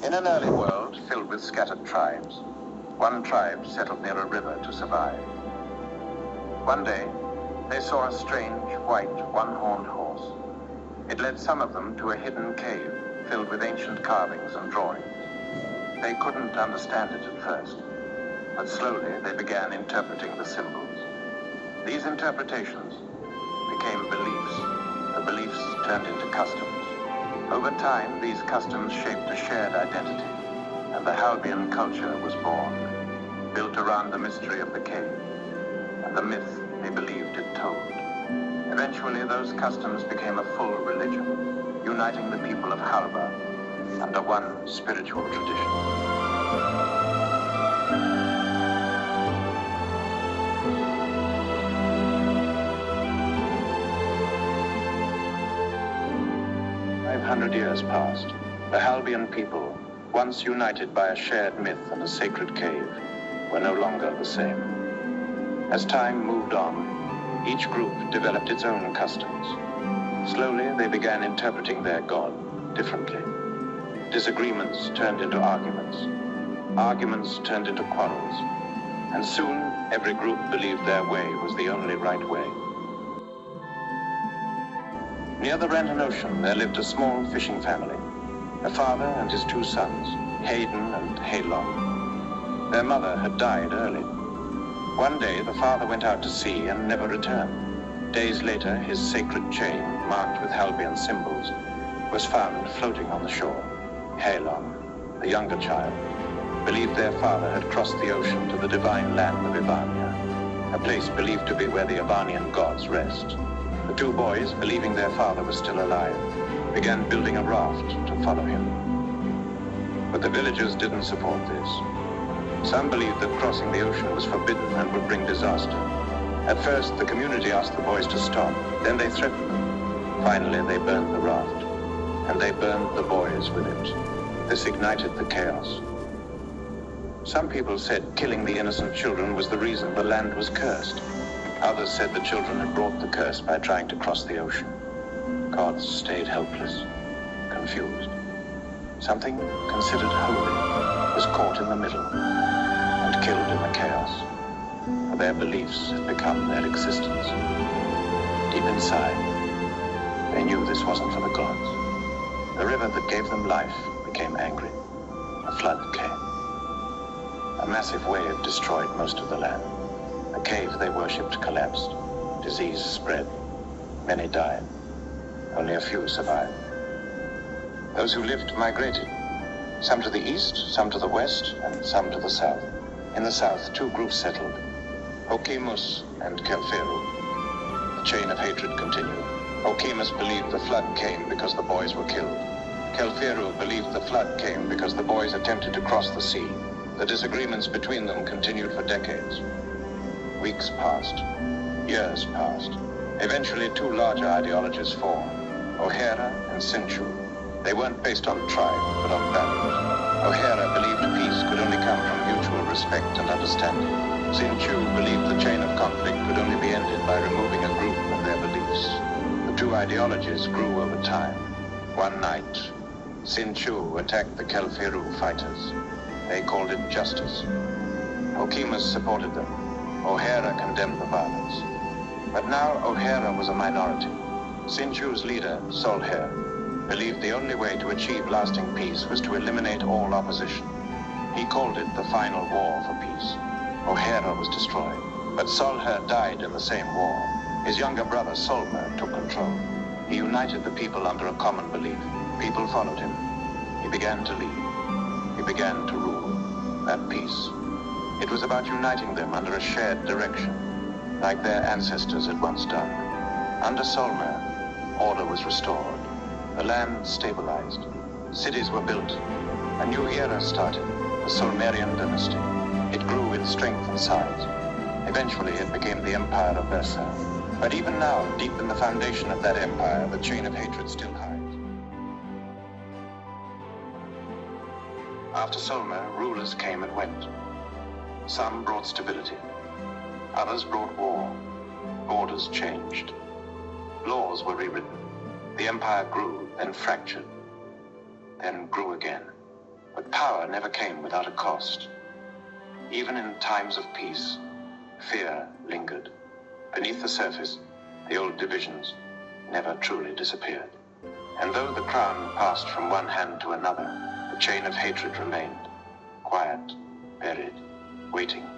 In an early world filled with scattered tribes, one tribe settled near a river to survive. One day, they saw a strange, white, one-horned horse. It led some of them to a hidden cave filled with ancient carvings and drawings. They couldn't understand it at first, but slowly they began interpreting the symbols. These interpretations became beliefs. The beliefs turned into customs. Over time, these customs shaped a shared identity, and the Halbian culture was born, built around the mystery of the cave, and the myth they believed it told. Eventually, those customs became a full religion, uniting the people of Halba under one spiritual tradition. 500 years passed. The Halbian people, once united by a shared myth and a sacred cave, were no longer the same. As time moved on, each group developed its own customs. Slowly, they began interpreting their god differently. Disagreements turned into arguments. Arguments turned into quarrels. And soon, every group believed their way was the only right way. Near the Randon Ocean, there lived a small fishing family, a father and his two sons, Hayden and Halon. Their mother had died early. One day, the father went out to sea and never returned. Days later, his sacred chain, marked with Halbian symbols, was found floating on the shore. Halon, the younger child, believed their father had crossed the ocean to the divine land of Evania, a place believed to be where the Evanian gods rest. The two boys, believing their father was still alive, began building a raft to follow him. But the villagers didn't support this. Some believed that crossing the ocean was forbidden and would bring disaster. At first, the community asked the boys to stop. Then they threatened them. Finally, they burned the raft, and they burned the boys with it. This ignited the chaos. Some people said killing the innocent children was the reason the land was cursed. Others said the children had brought the curse by trying to cross the ocean. Gods stayed helpless, confused. Something considered holy was caught in the middle and killed in the chaos, for their beliefs had become their existence. Deep inside, they knew this wasn't for the gods. The river that gave them life became angry. A flood came. A massive wave destroyed most of the land. The cave they worshipped collapsed. Disease spread. Many died. Only a few survived. Those who lived migrated. Some to the east, some to the west, and some to the south. In the south, two groups settled. Okimus and Kelferu. The chain of hatred continued. Okimus believed the flood came because the boys were killed. Kelferu believed the flood came because the boys attempted to cross the sea. The disagreements between them continued for decades. Weeks passed. Years passed. Eventually, two larger ideologies formed, O'Hara and Sinchu. They weren't based on tribe, but on values. O'Hara believed peace could only come from mutual respect and understanding. Sinchu believed the chain of conflict could only be ended by removing a group and their beliefs. The two ideologies grew over time. One night, Sinchu attacked the Kelferu fighters. They called it justice. Okimus supported them. O'Hara condemned the violence. But now O'Hara was a minority. Sinchu's leader, Solher, believed the only way to achieve lasting peace was to eliminate all opposition. He called it the final war for peace. O'Hara was destroyed, but Solher died in the same war. His younger brother, Solmer, took control. He united the people under a common belief. People followed him. He began to lead. He began to rule. At peace. It was about uniting them under a shared direction, like their ancestors had once done. Under Solmer, order was restored. The land stabilized. Cities were built. A new era started, the Solmerian dynasty. It grew in strength and size. Eventually, it became the Empire of Versa. But even now, deep in the foundation of that empire, the chain of hatred still hides. After Solmer, rulers came and went. Some brought stability. Others brought war. Borders changed. Laws were rewritten. The empire grew, then fractured, then grew again. But But power never came without a cost. Even in times of peace, fear lingered. Beneath the surface, the old divisions never truly disappeared. And though the crown passed from one hand to another, the chain of hatred remained, quiet, buried, waiting.